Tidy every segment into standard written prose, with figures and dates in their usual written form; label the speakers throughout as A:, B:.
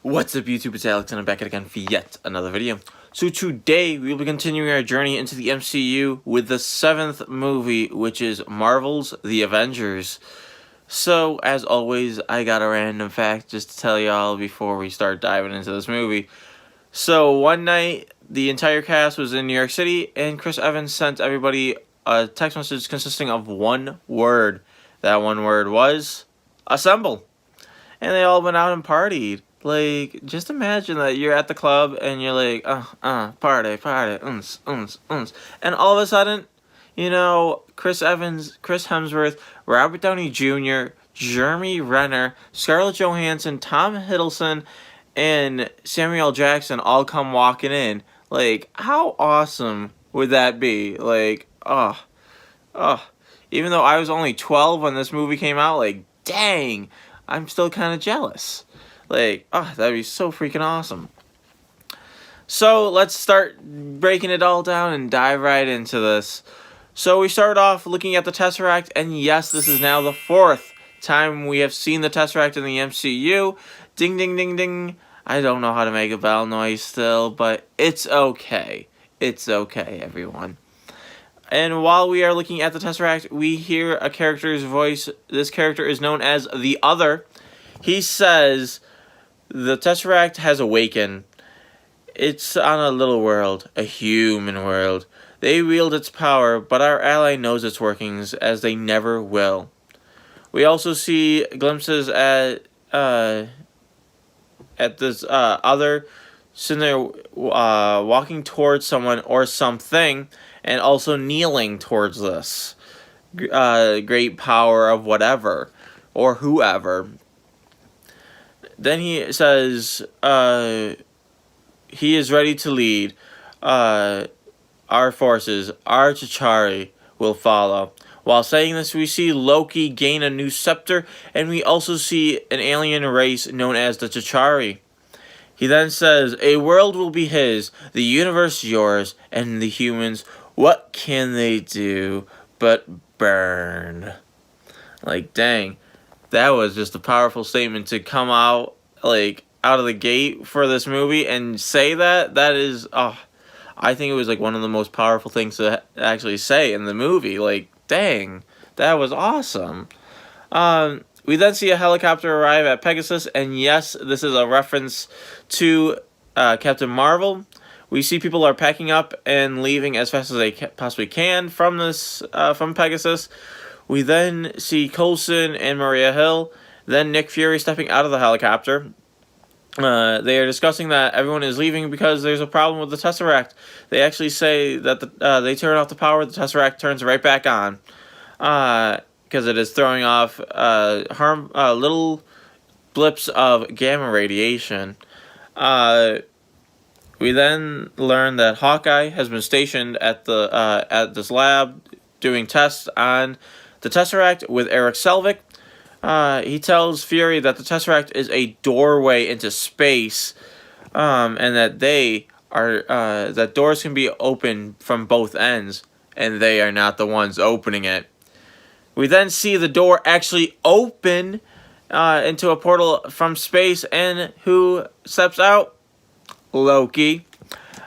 A: What's up YouTube, it's Alex and I'm back again for yet another video. So today we will be continuing our journey into the MCU with the 7th movie, which is Marvel's The Avengers. So as always, I got a random fact just to tell y'all before we start diving into this movie. So one night, the entire cast was in New York City and Chris Evans sent everybody a text message consisting of one word. That one word was assemble. And they all went out and partied. Like, just imagine that you're at the club and you're like, party, uns. And all of a sudden, you know, Chris Evans, Chris Hemsworth, Robert Downey Jr., Jeremy Renner, Scarlett Johansson, Tom Hiddleston, and Samuel Jackson all come walking in. Like, how awesome would that be? Like, even though I was only 12 when this movie came out, like, dang, I'm still kind of jealous. Like, that'd be so freaking awesome. So, let's start breaking it all down and dive right into this. So, we start off looking at the Tesseract, and yes, this is now the 4th time we have seen the Tesseract in the MCU. Ding, ding, ding, ding. I don't know how to make a bell noise still, but it's okay. It's okay, everyone. And while we are looking at the Tesseract, we hear a character's voice. This character is known as The Other. He says, the Tesseract has awakened. It's on a little world, a human world. They wield its power, but our ally knows its workings, as they never will. We also see glimpses at this other sitting there walking towards someone or something, and also kneeling towards this great power of whatever or whoever. Then he says he is ready to lead our forces. Our T'Chari will follow. While saying this, we see Loki gain a new scepter, and we also see an alien race known as the T'Chari. He then says, a world will be his, the universe yours, and the humans, what can they do but burn? Like, dang. That was just a powerful statement to come out, like, out of the gate for this movie and say that. That is, I think it was, like, one of the most powerful things to actually say in the movie. Like, dang, that was awesome. We then see a helicopter arrive at Pegasus, and yes, this is a reference to Captain Marvel. We see people are packing up and leaving as fast as they possibly can from this from Pegasus. We then see Coulson and Maria Hill, then Nick Fury stepping out of the helicopter. They are discussing that everyone is leaving because there's a problem with the Tesseract. They actually say that they turn off the power, the Tesseract turns right back on. Because it is throwing off little blips of gamma radiation. We then learn that Hawkeye has been stationed at this lab doing tests on the Tesseract with Eric Selvig. He tells Fury that the Tesseract is a doorway into space, and that that doors can be opened from both ends, and they are not the ones opening it. We then see the door actually open into a portal from space, and who steps out? Loki.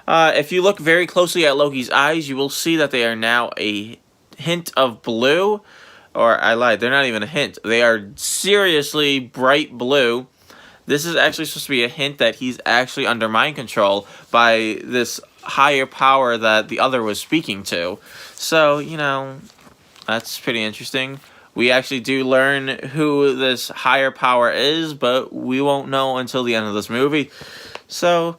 A: If you look very closely at Loki's eyes, you will see that they are now a hint of blue. Or, I lied, they're not even a hint. They are seriously bright blue. This is actually supposed to be a hint that he's actually under mind control by this higher power that the other was speaking to. So, you know, that's pretty interesting. We actually do learn who this higher power is, but we won't know until the end of this movie. So,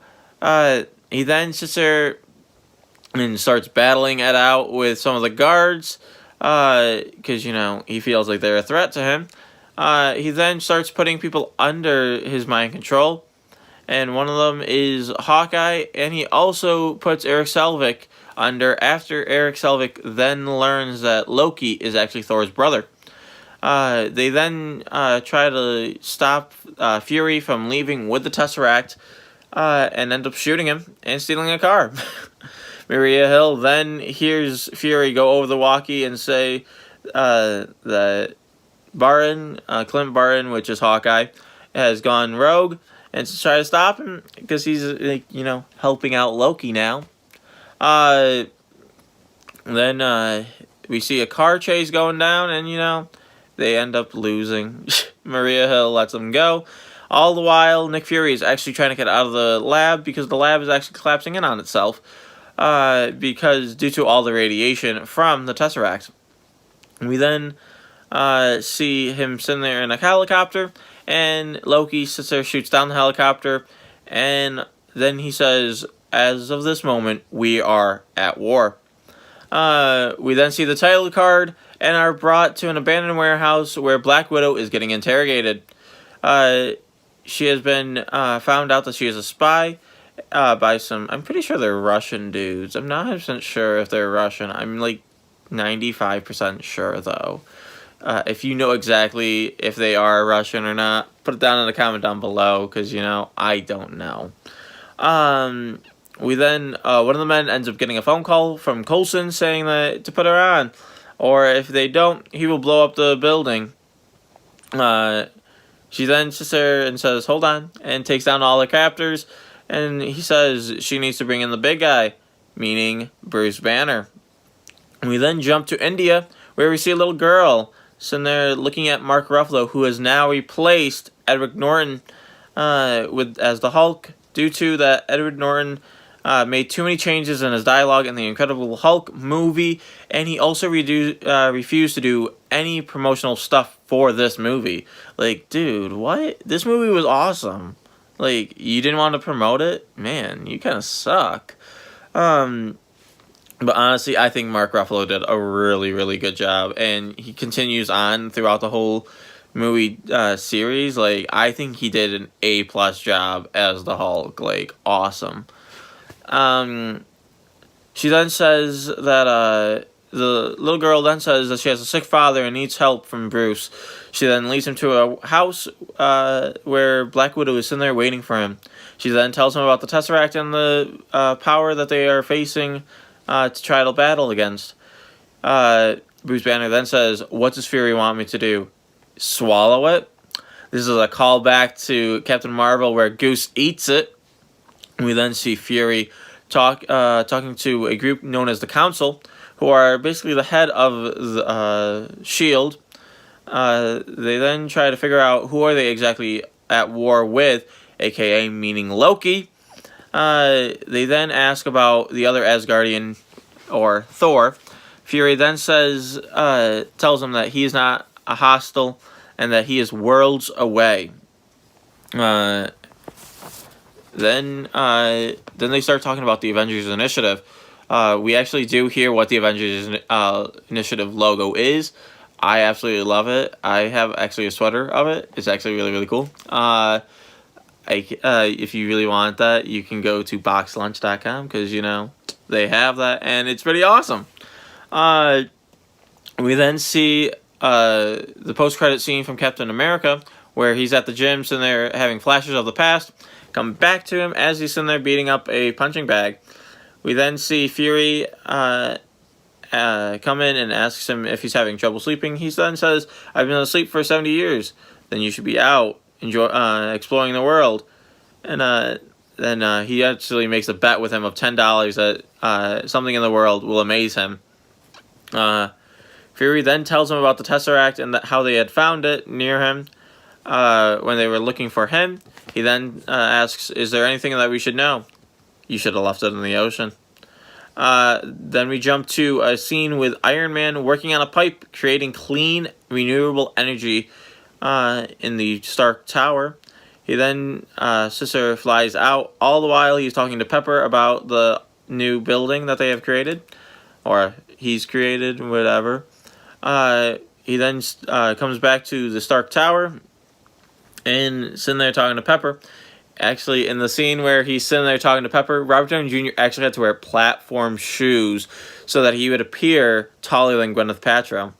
A: he then sits there and starts battling it out with some of the guards, because, you know, he feels like they're a threat to him. He then starts putting people under his mind control, and one of them is Hawkeye, and he also puts Eric Selvig under after Eric Selvig then learns that Loki is actually Thor's brother. They then try to stop Fury from leaving with the Tesseract and end up shooting him and stealing a car. Maria Hill then hears Fury go over the walkie and say that Clint Barton, which is Hawkeye, has gone rogue, and to try to stop him because he's helping out Loki now. Then we see a car chase going down, and they end up losing. Maria Hill lets them go. All the while, Nick Fury is actually trying to get out of the lab because the lab is actually collapsing in on itself because due to all the radiation from the Tesseract. We then see him sitting there in a helicopter, and Loki sits there, shoots down the helicopter, and then he says, "As of this moment, we are at war." We then see the title card and are brought to an abandoned warehouse where Black Widow is getting interrogated. She has been found out that she is a spy by some, I'm pretty sure they're Russian dudes. I'm not 100% sure if they're Russian. I'm like 95% sure though. If you know exactly if they are Russian or not, put it down in the comment down below, because I don't know. We then, one of the men ends up getting a phone call from Coulson saying that to put her on, or if they don't, he will blow up the building. She then sits there and says, "Hold on," and takes down all the captors, and he says she needs to bring in the big guy, meaning Bruce Banner. We then jump to India, where we see a little girl sitting there looking at Mark Ruffalo, who has now replaced Edward Norton as the Hulk, due to that Edward Norton made too many changes in his dialogue in the Incredible Hulk movie, and he also refused to do any promotional stuff for this movie. Like, dude, what? This movie was awesome. Like, you didn't want to promote it? Man, you kind of suck. But honestly, I think Mark Ruffalo did a really, really good job, and he continues on throughout the whole movie series. Like, I think he did an A+ job as the Hulk. Like, awesome. She then says that the little girl then says that she has a sick father and needs help from Bruce. She then leads him to a house where Black Widow is sitting there waiting for him. She then tells him about the Tesseract and the power that they are facing to try to battle against. Bruce Banner then says, "What does Fury want me to do? Swallow it?" This is a callback to Captain Marvel where Goose eats it. We then see Fury talking to a group known as the Council, who are basically the head of the S.H.I.E.L.D. They then try to figure out who are they exactly at war with, aka meaning Loki. They then ask about the other Asgardian, or Thor. Fury then tells them that he is not a hostile and that he is worlds away. Then they start talking about the Avengers Initiative. We actually do hear what the Avengers Initiative logo is. I absolutely love it. I have actually a sweater of it. It's actually really, really cool. If you really want that, you can go to boxlunch.com because, they have that, and it's pretty awesome. We then see the post-credit scene from Captain America, where he's at the gym sitting there having flashes of the past. Come back to him as he's sitting there beating up a punching bag. We then see Fury come in and asks him if he's having trouble sleeping. He then says, "I've been asleep for 70 years. Then you should be out, exploring the world." And then he actually makes a bet with him of $10 that something in the world will amaze him. Fury then tells him about the Tesseract and how they had found it near him when they were looking for him. He then asks, "Is there anything that we should know?" "You should have left it in the ocean." Then we jump to a scene with Iron Man working on a pipe, creating clean, renewable energy in the Stark Tower. He then, Sister flies out. All the while, he's talking to Pepper about the new building that they have created. Or he's created, whatever. He then comes back to the Stark Tower and sitting there talking to Pepper. Actually, in the scene where he's sitting there talking to Pepper, Robert Downey Jr. actually had to wear platform shoes so that he would appear taller than Gwyneth Paltrow.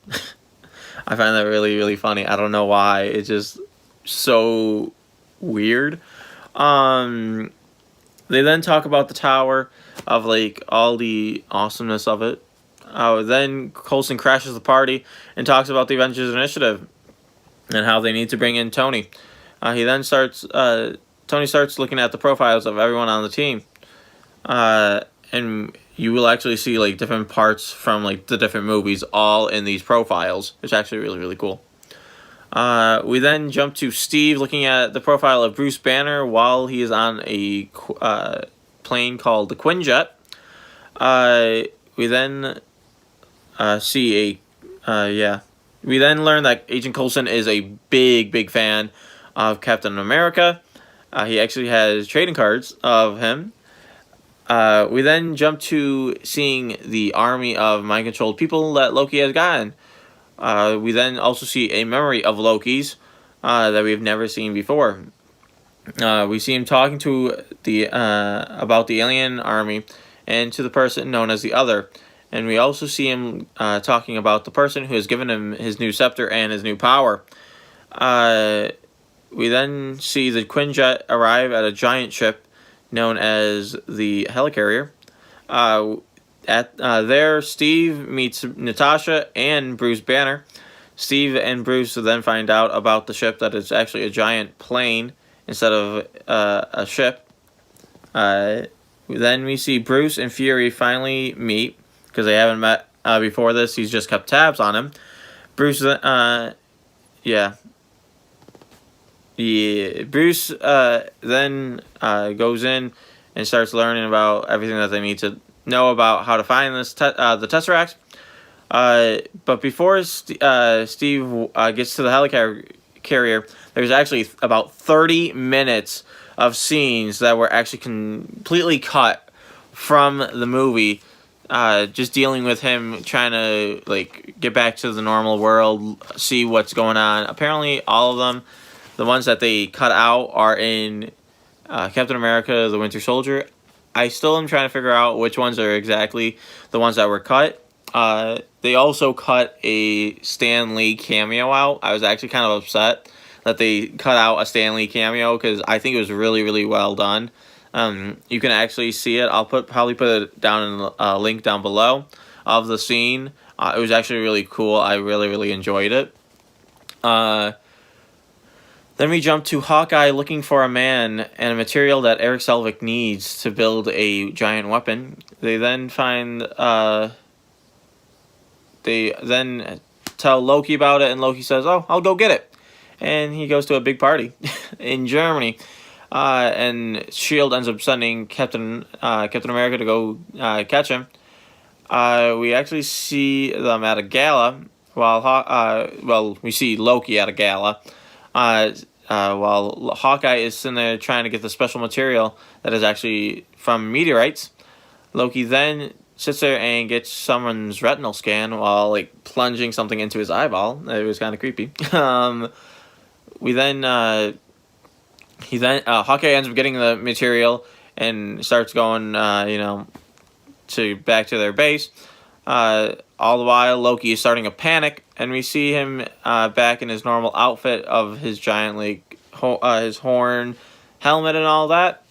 A: I find that really, really funny. I don't know why. It's just so weird. They then talk about the tower, of like all the awesomeness of it. Then Coulson crashes the party and talks about the Avengers Initiative and how they need to bring in Tony. He then starts Tony starts looking at the profiles of everyone on the team, and you will actually see like different parts from like the different movies all in these profiles. It's actually really, really cool. We then jump to Steve looking at the profile of Bruce Banner while he is on a plane called the Quinjet. We then see a We then learn that Agent Coulson is a big, big fan of Captain America. He actually has trading cards of him. We then jump to seeing the army of mind-controlled people that Loki has gotten. We then also see a memory of Loki's that we've never seen before. We see him talking to the about the alien army and to the person known as the Other. And we also see him talking about the person who has given him his new scepter and his new power. We then see the Quinjet arrive at a giant ship known as the Helicarrier. There, Steve meets Natasha and Bruce Banner. Steve and Bruce then find out about the ship that is actually a giant plane instead of a ship. Then we see Bruce and Fury finally meet because they haven't met before this. He's just kept tabs on him. Bruce, Bruce then goes in and starts learning about everything that they need to know about how to find this the Tesseract. But before Steve gets to the helicarrier, there's actually about 30 minutes of scenes that were actually completely cut from the movie, just dealing with him trying to like get back to the normal world, see what's going on. Apparently, all of them, the ones that they cut out, are in Captain America: The Winter Soldier. I still am trying to figure out which ones are exactly the ones that were cut. They also cut a Stan Lee cameo out. I was actually kind of upset that they cut out a Stan Lee cameo because I think it was really, really well done. You can actually see it. I'll probably put it down in a link down below of the scene. It was actually really cool. I really, really enjoyed it. Then we jump to Hawkeye looking for a man and a material that Eric Selvig needs to build a giant weapon. They then tell Loki about it, and Loki says, "Oh, I'll go get it." And he goes to a big party in Germany. And S.H.I.E.L.D. ends up sending Captain America to go catch him. We actually see them at a gala while we see Loki at a gala. While Hawkeye is sitting there trying to get the special material that is actually from meteorites. Loki then sits there and gets someone's retinal scan while like plunging something into his eyeball. It was kind of creepy. Hawkeye ends up getting the material and starts going, back to their base. All the while, Loki is starting to panic, and we see him back in his normal outfit of his giant, his horn helmet and all that.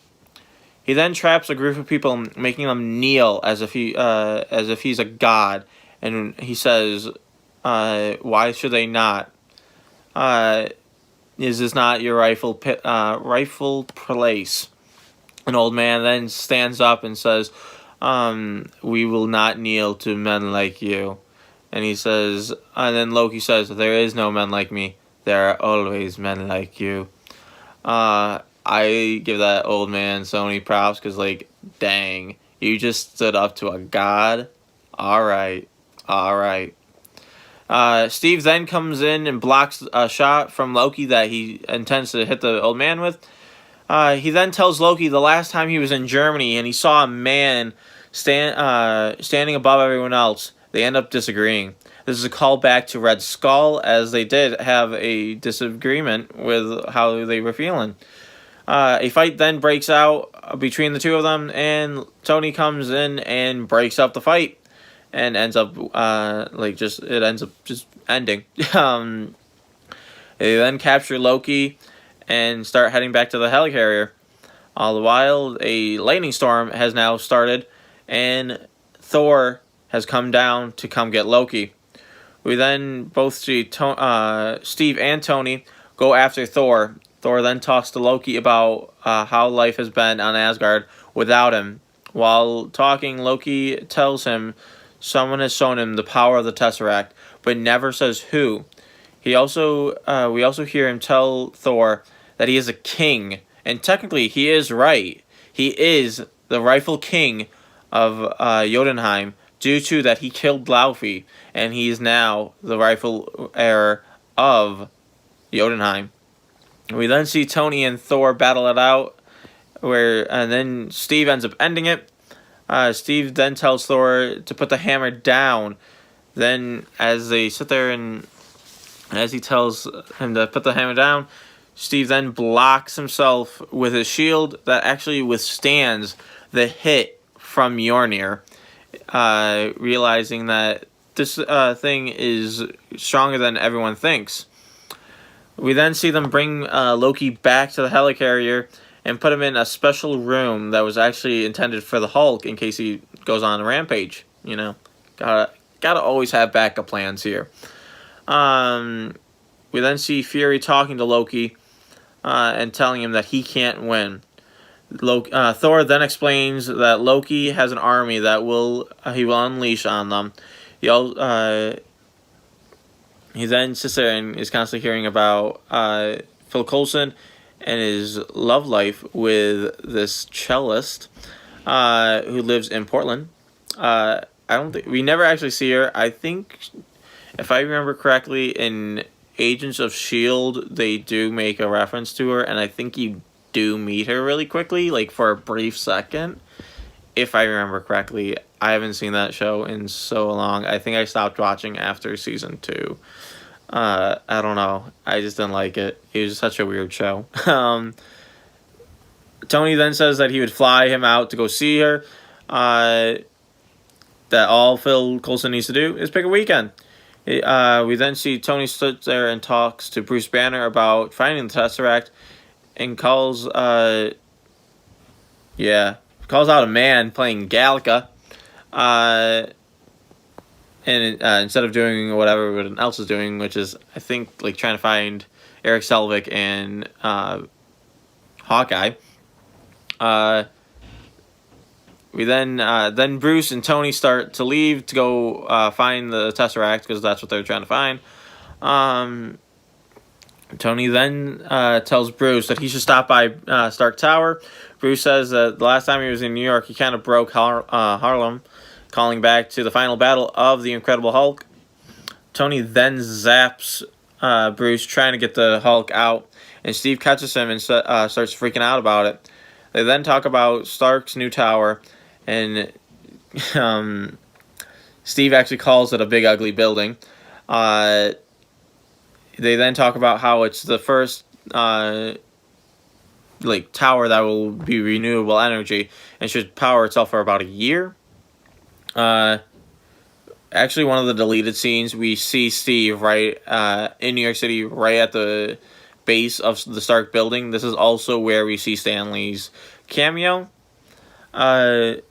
A: He then traps a group of people, making them kneel as if he's a god, and he says, "Why should they not? Is this not your rightful place?" An old man then stands up and says, "We will not kneel to men like you." And then Loki says, "There is no men like me. There are always men like you." I give that old man so many props because, dang, you just stood up to a god. All right. Steve then comes in and blocks a shot from Loki that he intends to hit the old man with. He then tells Loki the last time he was in Germany and he saw a man standing above everyone else. They end up disagreeing. This is a callback to Red Skull, as they did have a disagreement with how they were feeling. A fight then breaks out between the two of them, and Tony comes in and breaks up the fight, and ends up just ending. They then capture Loki and start heading back to the helicarrier. All the while, a lightning storm has now started, and Thor has come down to come get Loki. We then both see Steve and Tony go after Thor. Thor then talks to Loki about how life has been on Asgard without him. While talking, Loki tells him someone has shown him the power of the Tesseract, but never says who. We also hear him tell Thor that he is a king, and technically he is right. He is the rightful king of Jotunheim due to that he killed Laufey, and he is now the rightful heir of Jotunheim. We then see Tony and Thor battle it out, and then Steve ends up ending it. Steve then tells Thor to put the hammer down. Then, as they sit there and as he tells him to put the hammer down, Steve then blocks himself with his shield that actually withstands the hit from Mjolnir, realizing that this thing is stronger than everyone thinks. We then see them bring Loki back to the helicarrier and put him in a special room that was actually intended for the Hulk in case he goes on a rampage. You know, gotta always have backup plans here. We then see Fury talking to Loki and telling him that he can't win. Thor then explains that Loki has an army that he will unleash on them. He then sits there and is constantly hearing about Phil Coulson and his love life with this cellist who lives in Portland. We never actually see her. I think, if I remember correctly, in Agents of S.H.I.E.L.D., they do make a reference to her, and I think you do meet her really quickly, like for a brief second. If I remember correctly, I haven't seen that show in so long. I think I stopped watching after season 2. I don't know. I just didn't like it. It was such a weird show. Tony then says that he would fly him out to go see her. That all Phil Coulson needs to do is pick a weekend. We then see Tony stood there and talks to Bruce Banner about finding the Tesseract and calls out a man playing Gallica. And instead of doing whatever everyone else is doing, which is, I think, like trying to find Eric Selvig and Hawkeye. We then Bruce and Tony start to leave to go find the Tesseract because that's what they're trying to find. Tony then tells Bruce that he should stop by Stark Tower. Bruce says that the last time he was in New York, he kind of broke Harlem, calling back to the final battle of the Incredible Hulk. Tony then zaps Bruce, trying to get the Hulk out, and Steve catches him and starts freaking out about it. They then talk about Stark's new tower, and Steve actually calls it a big ugly building. They then talk about how it's the first tower that will be renewable energy and should power itself for about a year. Actually, one of the deleted scenes, we see Steve right in New York City, right at the base of the Stark building. This is also where we see Stan Lee's cameo. Tony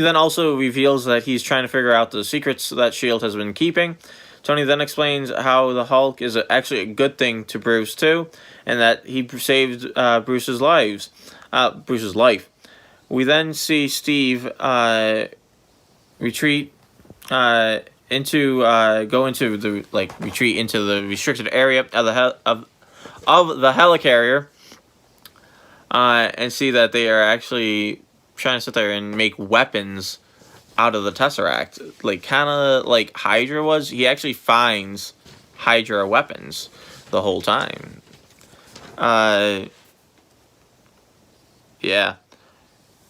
A: then also reveals that he's trying to figure out the secrets that S.H.I.E.L.D. has been keeping. Tony then explains how the Hulk is actually a good thing to Bruce too, and that he saved Bruce's life. We then see Steve retreat into the restricted area of the helicarrier, and see that they are actually trying to sit there and make weapons out of the Tesseract, kind of like Hydra was. He actually finds Hydra weapons the whole time.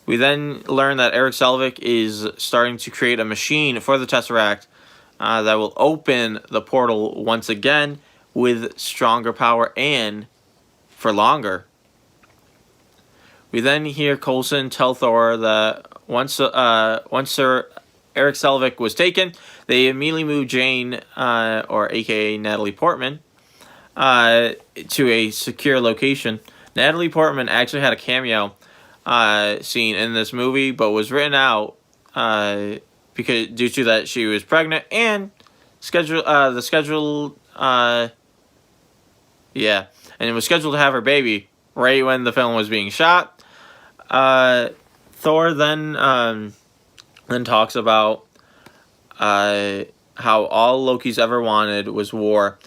A: We then learn that Eric Selvig is starting to create a machine for the Tesseract that will open the portal once again with stronger power and for longer. We then hear Coulson tell Thor that once Sir Eric Selvig was taken, they immediately moved Jane, or aka Natalie Portman, to a secure location. Natalie Portman actually had a cameo scene in this movie, but was written out due to that she was pregnant and the scheduled Yeah, and it was scheduled to have her baby right when the film was being shot. Thor then talks about how all Loki's ever wanted was war,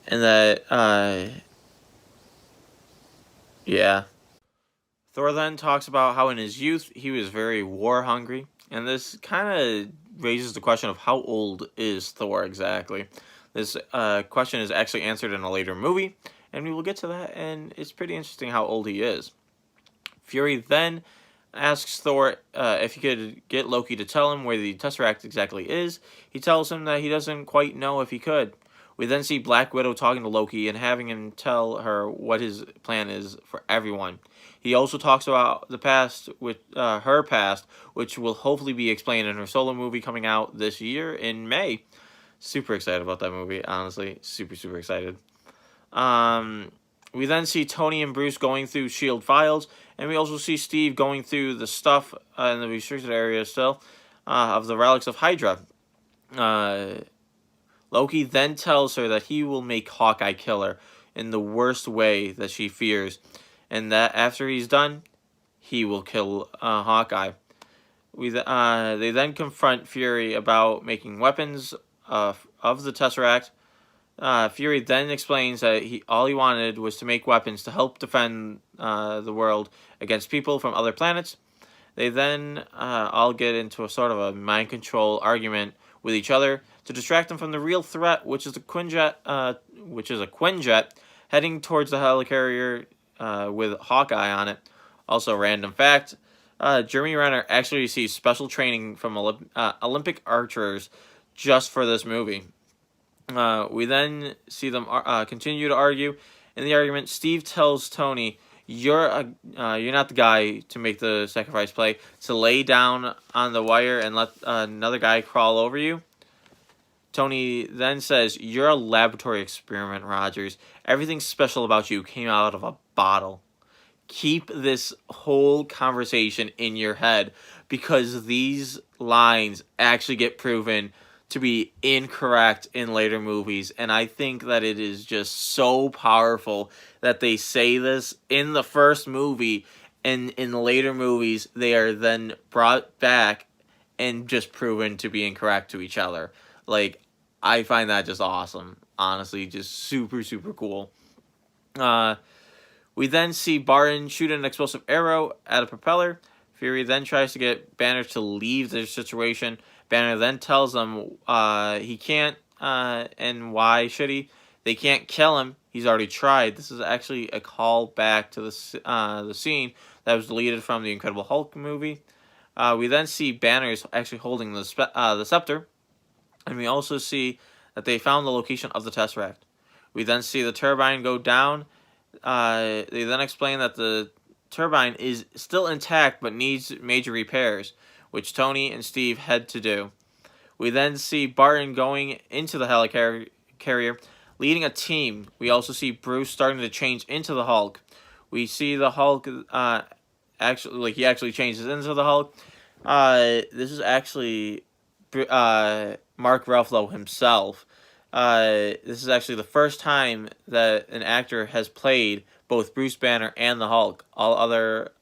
A: and that yeah. Thor then talks about how in his youth he was very war hungry, and this kind of raises the question of how old is Thor exactly. This question is actually answered in a later movie, and we will get to that, and it's pretty interesting how old he is. Fury then asks Thor if he could get Loki to tell him where the Tesseract exactly is. He tells him that he doesn't quite know if he could. We then see Black Widow talking to Loki and having him tell her what his plan is for everyone. He also talks about the past, with her past, which will hopefully be explained in her solo movie coming out this year in May. Super excited about that movie, honestly. Super, super excited. We then see Tony and Bruce going through S.H.I.E.L.D. files, and we also see Steve going through the stuff in the restricted area still of the relics of Hydra. Loki then tells her that he will make Hawkeye kill her in the worst way that she fears, and that after he's done, he will kill Hawkeye. They then confront Fury about making weapons of the Tesseract. Fury then explains that all he wanted was to make weapons to help defend the world against people from other planets. They then all get into a sort of a mind control argument with each other to distract them from the real threat, which is a Quinjet heading towards the helicarrier with Hawkeye on it. Also, random fact: Jeremy Renner actually received special training from Olympic archers just for this movie. We then see them continue to argue. In the argument, Steve tells Tony, you're not the guy to make the sacrifice play, to lay down on the wire and let another guy crawl over you. Tony then says, you're a laboratory experiment, Rogers. Everything special about you came out of a bottle. Keep this whole conversation in your head, because these lines actually get proven to be incorrect in later movies, and I think that it is just so powerful that they say this in the first movie, and in later movies they are then brought back and just proven to be incorrect to each other. Like, I find that just awesome. Honestly, just super, super cool. We then see Barton shoot an explosive arrow at a propeller. Fury then tries to get Banner to leave the situation. Banner then tells them he can't, and why should he? They can't kill him. He's already tried. This is actually a call back to the scene that was deleted from the Incredible Hulk movie. We then see Banner's actually holding the scepter, and we also see that they found the location of the Tesseract. We then see the turbine go down. They then explain that the turbine is still intact but needs major repairs, which Tony and Steve head to do. We then see Barton going into the helicarrier, leading a team. We also see Bruce starting to change into the Hulk. We see the Hulk he actually changes into the Hulk. This is actually Mark Ruffalo himself. This is actually the first time that an actor has played both Bruce Banner and the Hulk. All other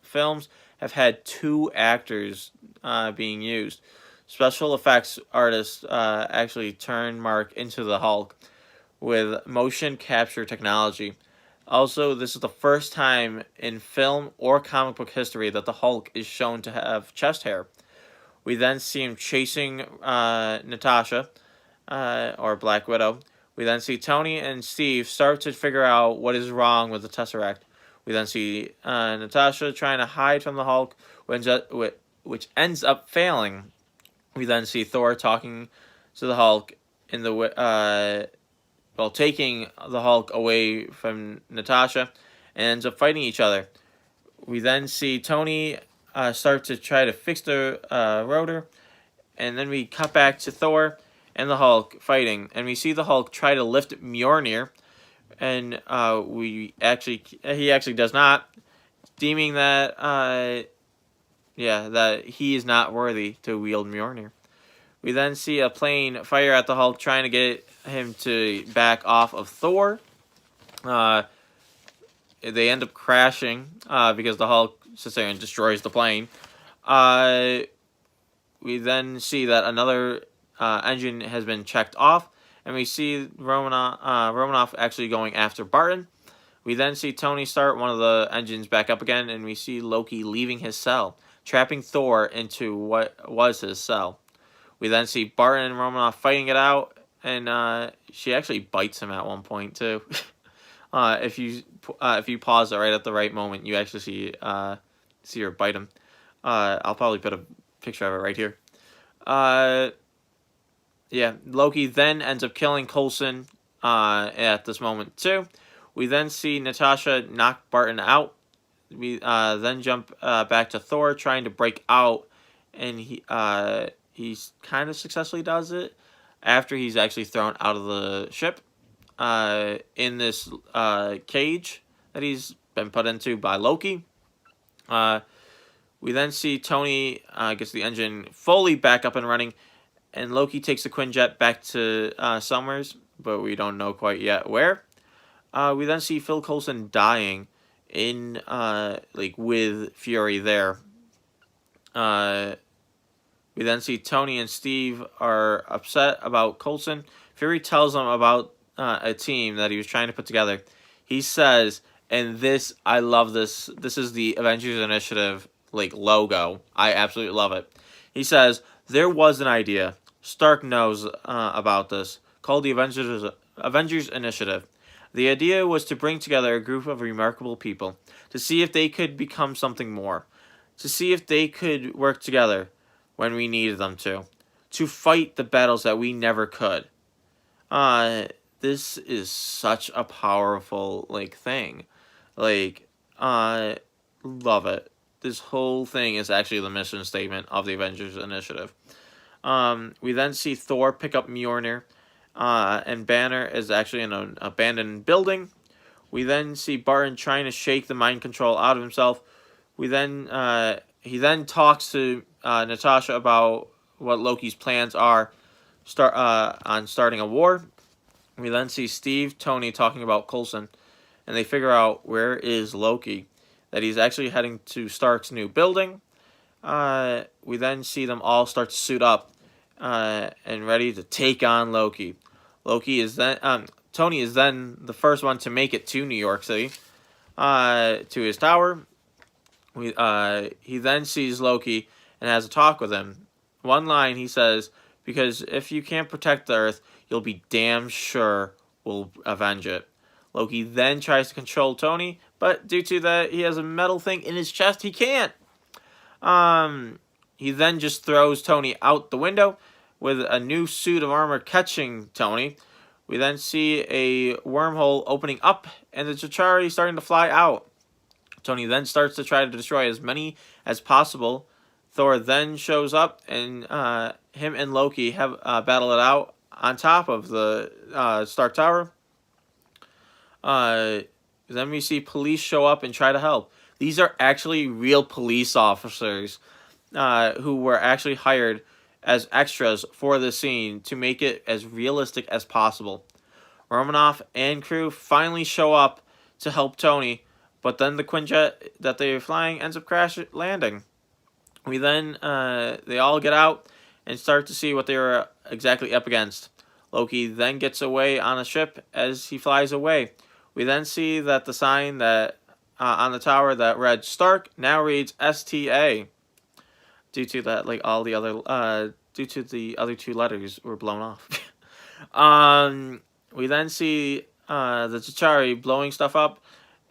A: films have had two actors being used. Special effects artists actually turned Mark into the Hulk with motion capture technology. Also, this is the first time in film or comic book history that the Hulk is shown to have chest hair. We then see him chasing Natasha, or Black Widow. We then see Tony and Steve start to figure out what is wrong with the Tesseract. We then see Natasha trying to hide from the Hulk, which ends up failing. We then see Thor talking to the Hulk in the taking the Hulk away from Natasha, and ends up fighting each other. We then see Tony start to try to fix the rotor, and then we cut back to Thor and the Hulk fighting, and we see the Hulk try to lift Mjolnir, and he actually does not, deeming that that he is not worthy to wield Mjolnir. We then see a plane fire at the Hulk, trying to get him to back off of Thor. Uh, they end up crashing because the Hulk sits there and destroys the plane. We then see that another engine has been checked off, and we see Romanoff actually going after Barton. We then see Tony start one of the engines back up again, and we see Loki leaving his cell, trapping Thor into what was his cell. We then see Barton and Romanoff fighting it out, and she actually bites him at one point too. If you pause it right at the right moment, you actually see her bite him. I'll probably put a picture of it right here. Yeah, Loki then ends up killing Coulson at this moment too. We then see Natasha knock Barton out. We then jump back to Thor trying to break out, and he kind of successfully does it after he's actually thrown out of the ship in this cage that he's been put into by Loki. We then see Tony gets the engine fully back up and running, and Loki takes the Quinjet back to Summers, but we don't know quite yet where. We then see Phil Coulson dying in with Fury there. We then see Tony and Steve are upset about Coulson. Fury tells them about a team that he was trying to put together. He says, and this, I love this. This is the Avengers Initiative logo. I absolutely love it. He says, there was an idea. Stark knows about this, called the Avengers Initiative. The idea was to bring together a group of remarkable people, to see if they could become something more, to see if they could work together when we needed them to fight the battles that we never could. This is such a powerful thing. Love it. This whole thing is actually the mission statement of the Avengers Initiative. We then see Thor pick up Mjolnir, and Banner is actually in an abandoned building. We then see Barton trying to shake the mind control out of himself. He then talks to Natasha about what Loki's plans are on starting a war. We then see Steve, Tony talking about Coulson, and they figure out where is Loki, that he's actually heading to Stark's new building. We then see them all start to suit up and ready to take on Loki. Tony is then the first one to make it to New York City, to his tower. He then sees Loki and has a talk with him. One line he says, because if you can't protect the Earth, you'll be damn sure we'll avenge it. Loki then tries to control Tony, but due to that he has a metal thing in his chest, he can't. He then just throws Tony out the window with a new suit of armor catching Tony. We then see a wormhole opening up and the Chitauri starting to fly out. Tony then starts to try to destroy as many as possible. Thor then shows up, and him and Loki have battle it out on top of the Stark Tower. Then we see police show up and try to help. These are actually real police officers who were actually hired as extras for the scene to make it as realistic as possible. Romanoff and crew finally show up to help Tony, but then the Quinjet that they are flying ends up landing. We then, they all get out and start to see what they were exactly up against. Loki then gets away on a ship as he flies away. We then see that the sign that on the tower that read Stark now reads STA. Due to that, due to the other two letters were blown off. We then see the Chitauri blowing stuff up,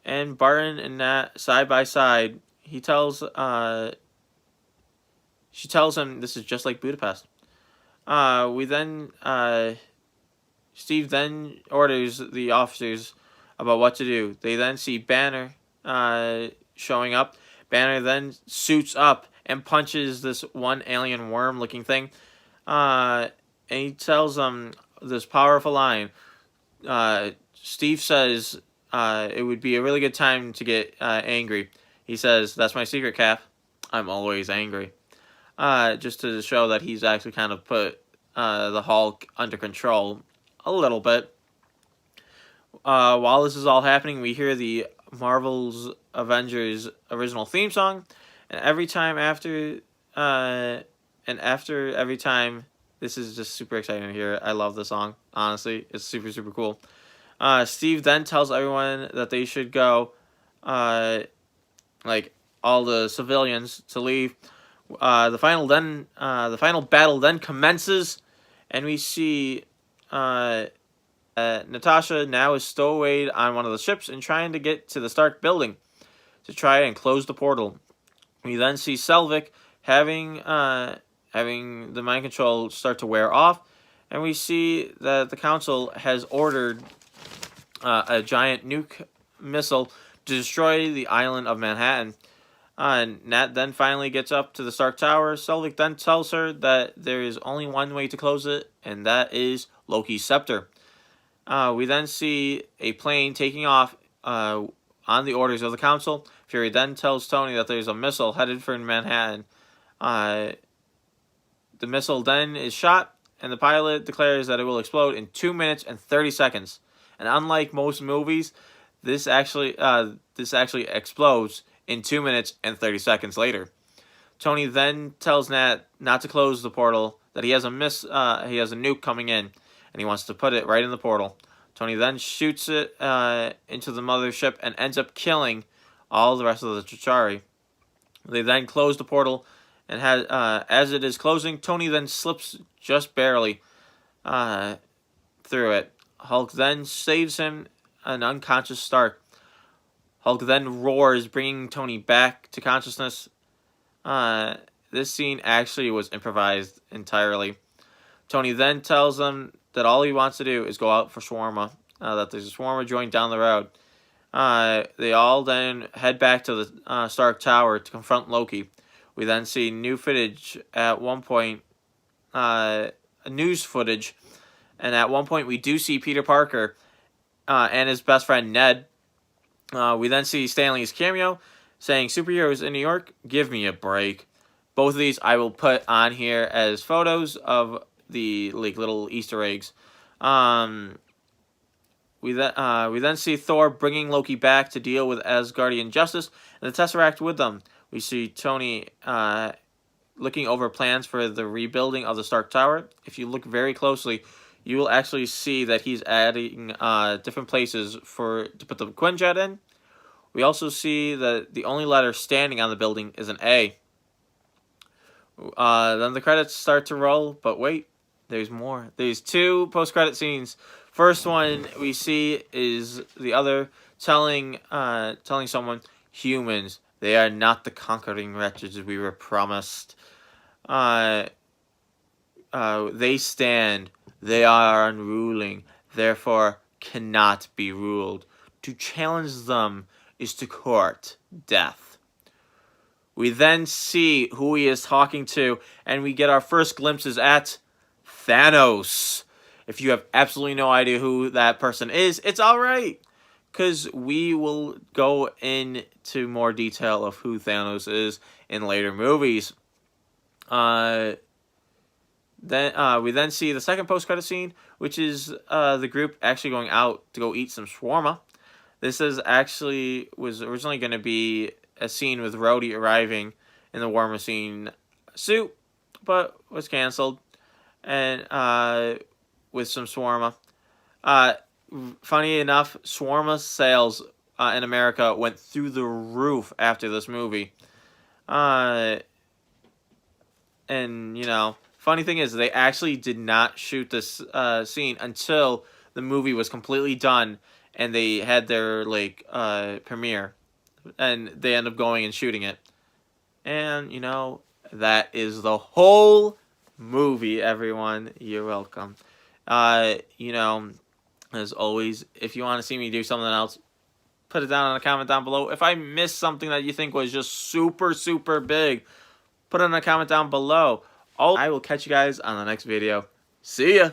A: and Barton and Nat side by side. She tells him this is just like Budapest. Steve then orders the officers about what to do. They then see Banner showing up. Banner then suits up and punches this one alien worm-looking thing. And he tells them this powerful line. Steve says it would be a really good time to get angry. He says, "That's my secret, Cap. I'm always angry." Just to show that he's actually kind of put the Hulk under control a little bit. While this is all happening, we hear the Marvel's Avengers original theme song, and every time after, every time, this is just super exciting to hear. I love the song. Honestly, it's super super cool. Steve then tells everyone that they should go, like all the civilians to leave. The final battle then commences, and we see Natasha now is stowaway on one of the ships and trying to get to the Stark building to try and close the portal. We then see Selvig having the mind control start to wear off, and we see that the Council has ordered a giant nuke missile to destroy the island of Manhattan. Nat then finally gets up to the Stark Tower. Selvig then tells her that there is only one way to close it, and that is Loki's scepter. We then see a plane taking off on the orders of the Council. Fury then tells Tony that there's a missile headed for Manhattan. The missile then is shot, and the pilot declares that it will explode in 2 minutes and 30 seconds. And unlike most movies, this actually explodes in 2 minutes and 30 seconds later. Tony then tells Nat not to close the portal, that he has a nuke coming in, and he wants to put it right in the portal. Tony then shoots it into the mothership and ends up killing all the rest of the Chitauri. They then close the portal, and as it is closing, Tony then slips just barely through it. Hulk then saves him, an unconscious Stark. Hulk then roars, bringing Tony back to consciousness. This scene actually was improvised entirely. Tony then tells them that all he wants to do is go out for shawarma, that there's a shawarma joint down the road. They all then head back to the Stark Tower to confront Loki. We then see new footage at one point, news footage, and at one point we do see Peter Parker and his best friend Ned. We then see Stanley's cameo saying, "Superheroes in New York, give me a break." Both of these I will put on here as photos of the little Easter eggs. We then see Thor bringing Loki back to deal with Asgardian justice and the Tesseract with them. We see Tony looking over plans for the rebuilding of the Stark Tower. If you look very closely, you will actually see that he's adding different places to put the Quinjet in. We also see that the only letter standing on the building is an A. Then the credits start to roll, but wait, there's more. There's 2 post-credit scenes. First one we see is the other telling someone, "Humans, they are not the conquering wretches we were promised. They stand. They are unruling, therefore cannot be ruled. To challenge them is to court death." We then see who he is talking to, and we get our first glimpses at Thanos. If you have absolutely no idea who that person is, it's alright, because we will go into more detail of who Thanos is in later movies. We then see the second post-credit scene, which is the group actually going out to go eat some shawarma. This was originally going to be a scene with Rhodey arriving in the War Machine suit, but was canceled, and with some shawarma. Funny enough, shawarma sales in America went through the roof after this movie. And, funny thing is, they actually did not shoot this scene until the movie was completely done, and they had their, premiere. And they end up going and shooting it. And, that is the whole movie, everyone. You're welcome. As always, if you want to see me do something else, put it down in a comment down below. If I missed something that you think was just super, super big, put it in a comment down below. I will catch you guys on the next video. See ya!